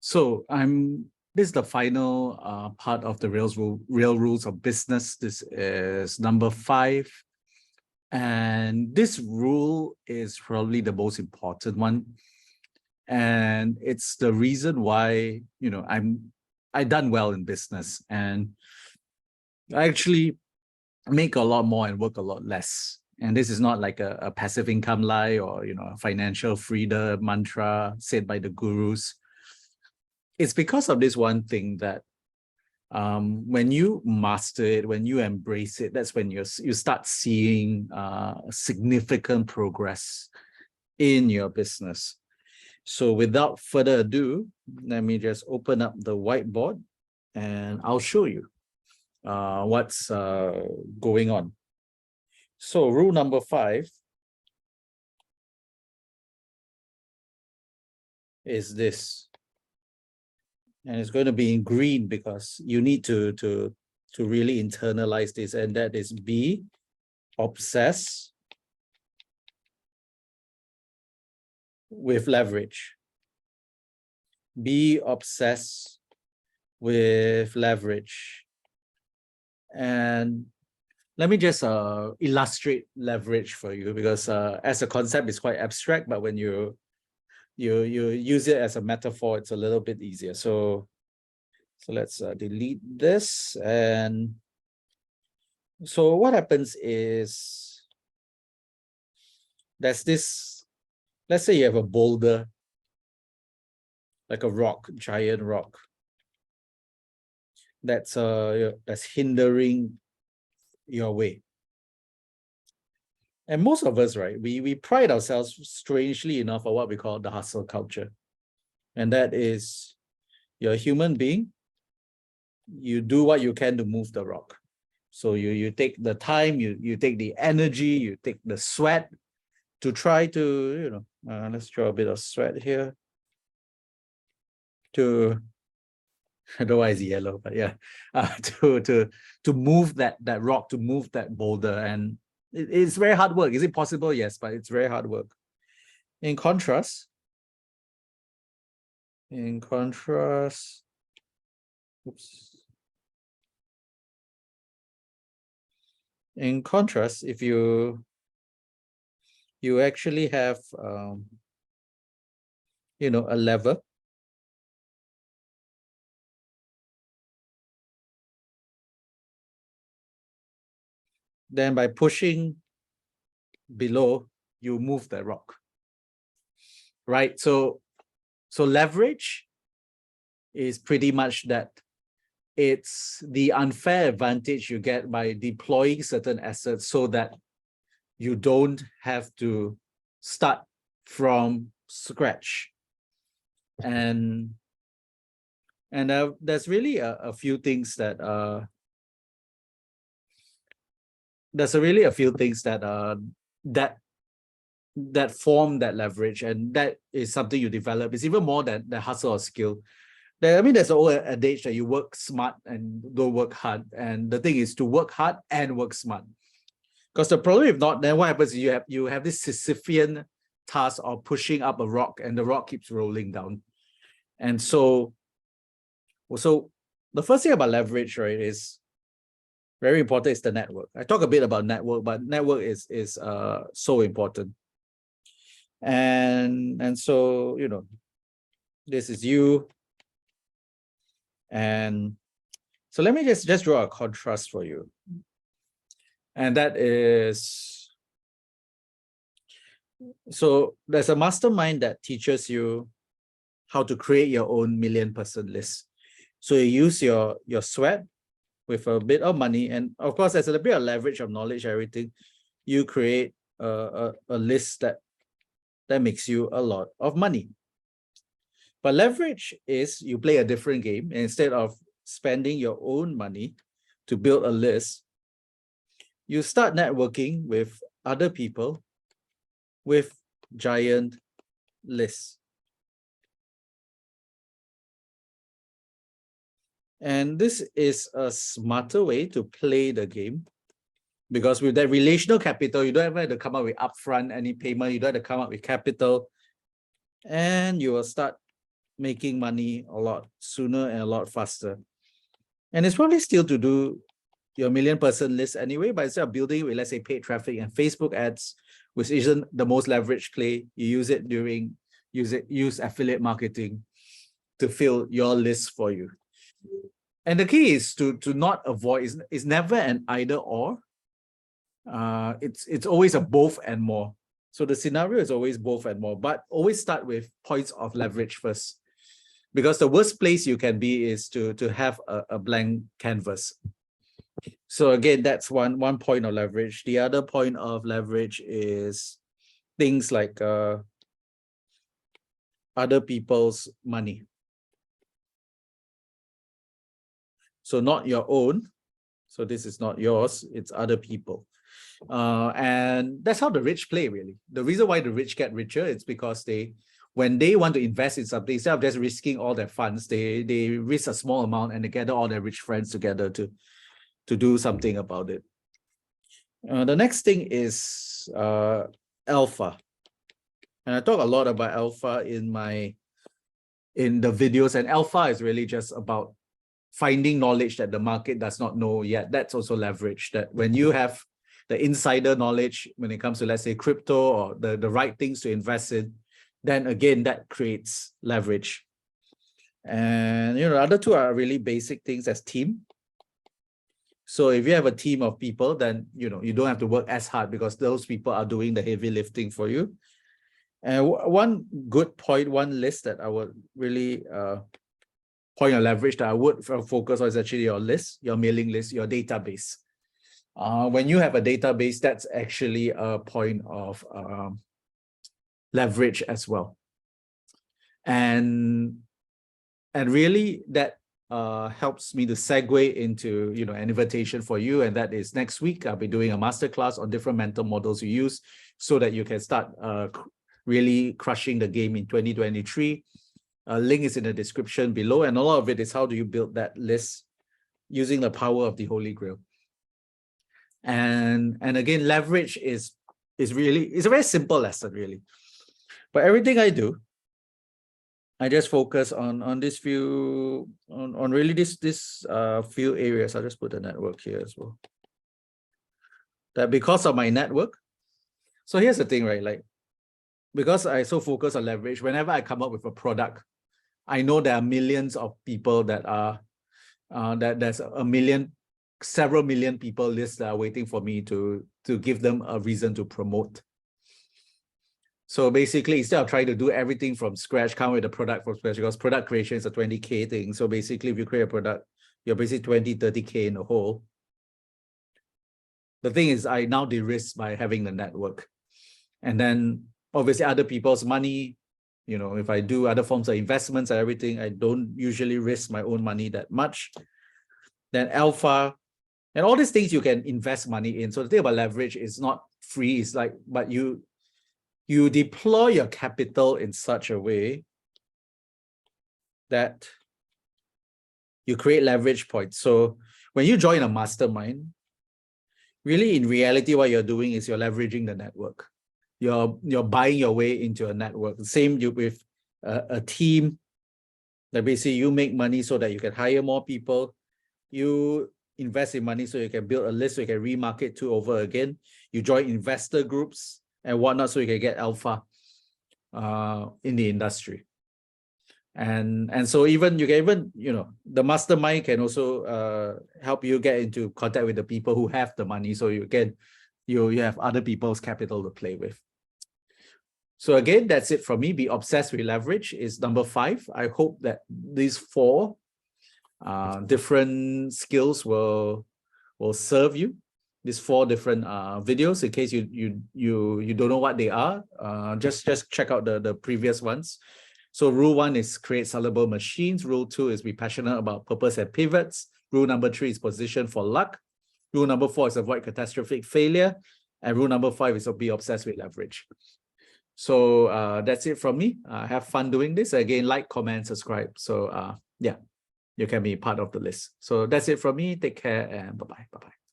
So this is the final part of the real rules of business. This is number 5. And this rule is probably the most important one. And it's the reason why, I done well in business, and I actually make a lot more and work a lot less. And this is not like a passive income lie or, a financial freedom mantra said by the gurus. It's because of this one thing that when you master it, when you embrace it, that's when you start seeing significant progress in your business. So without further ado, let me just open up the whiteboard and I'll show you what's going on. So rule number 5 is this. And it's going to be in green because you need to really internalize this, and that is be obsessed with leverage. Be obsessed with leverage. And let me just illustrate leverage for you, because as a concept, it's quite abstract, but when you use it as a metaphor, it's a little bit easier. So let's delete this. And so what happens is there's this, let's say you have a boulder, like a rock, giant rock, that's hindering your way. And most of us, right, we pride ourselves, strangely enough, on what we call the hustle culture. And that is, you're a human being, you do what you can to move the rock. So you take the time, you take the energy, you take the sweat to try to, let's draw a bit of sweat here. I don't know why it's yellow, but yeah, to move that rock, to move that boulder. And it's very hard work. Is it possible? Yes, but it's very hard work. In contrast, if you actually have a lever, then by pushing below, you move the rock, right? So leverage is pretty much that. It's the unfair advantage you get by deploying certain assets so that you don't have to start from scratch. And there's really a few things that that form that leverage, and that is something you develop. It's even more than the hustle or skill. There's an old adage that you work smart and don't work hard. And the thing is to work hard and work smart. Because the problem, if not, then what happens is you have this Sisyphean task of pushing up a rock, and the rock keeps rolling down. And so the first thing about leverage, right, is very important, is the network. I talk a bit about network, but network is so important. And so, this is you. And so let me just draw a contrast for you. And that is, so there's a mastermind that teaches you how to create your own 1,000,000-person list. So you use your sweat with a bit of money, and of course there's a bit of leverage of knowledge, everything. You create a list that makes you a lot of money. But leverage is you play a different game. Instead of spending your own money to build a list, you start networking with other people with giant lists. And this is a smarter way to play the game, because with that relational capital, you don't have to come up with upfront any payment, you don't have to come up with capital, and you will start making money a lot sooner and a lot faster. And it's probably still to do your million-person list anyway, but instead of building with, let's say, paid traffic and Facebook ads, which isn't the most leveraged play, you use affiliate marketing to fill your list for you. And the key is to not avoid, it's never an either or. It's always a both and more. So the scenario is always both and more, but always start with points of leverage first. Because the worst place you can be is to have a blank canvas. So again, that's one point of leverage. The other point of leverage is things like other people's money. So not your own. So this is not yours, it's other people. And that's how the rich play, really. The reason why the rich get richer, it's because when they want to invest in something, instead of just risking all their funds, they risk a small amount and they gather all their rich friends together to do something about it. The next thing is alpha. And I talk a lot about alpha in the videos, and alpha is really just about finding knowledge that the market does not know yet. That's also leverage, that when you have the insider knowledge when it comes to, let's say, crypto or the right things to invest in, then again, that creates leverage. And the other two are really basic things as team. So if you have a team of people, then you don't have to work as hard because those people are doing the heavy lifting for you. And one good point, one list that I would really point of leverage that I would focus on is actually your list, your mailing list, your database. When you have a database, that's actually a point of leverage as well. And really that helps me to segue into an invitation for you, and that is next week I'll be doing a masterclass on different mental models you use so that you can start really crushing the game in 2023. Link is in the description below, and a lot of it is how do you build that list using the power of the Holy Grail. And again, leverage is a very simple lesson, really. But everything I do, I just focus on this few, on really this few areas. I'll just put the network here as well. That because of my network. So here's the thing, right? Like, because I so focus on leverage, whenever I come up with a product, I know there are millions of people that are, there's several million people lists that are waiting for me to give them a reason to promote. So basically, instead of trying to do everything from scratch, come with a product from scratch, because product creation is a 20K thing. So basically, if you create a product, you're basically 20, 30K in the hole. The thing is, I now de-risk by having the network. And then obviously other people's money, if I do other forms of investments and everything, I don't usually risk my own money that much. Then alpha, and all these things you can invest money in. So the thing about leverage is not free. It's like, but you deploy your capital in such a way that you create leverage points. So when you join a mastermind, really in reality, what you're doing is you're leveraging the network. You're buying your way into a network. Same with a team. That basically you make money so that you can hire more people. You invest in money so you can build a list so you can remarket to over again. You join investor groups and whatnot so you can get alpha in the industry. And so you can even, the mastermind can also help you get into contact with the people who have the money. So you have other people's capital to play with. So again, that's it from me. Be obsessed with leverage is number 5. I hope that these 4 different skills will serve you. These 4 different videos, in case you don't know what they are, just check out the previous ones. So rule 1 is create sellable machines. Rule 2 is be passionate about purpose and pivots. Rule number 3 is position for luck. Rule number 4 is avoid catastrophic failure. And rule number 5 is be obsessed with leverage. So that's it from me. Have fun doing this. Again, like, comment, subscribe. So yeah, you can be part of the list. So that's it from me. Take care and bye-bye. Bye-bye.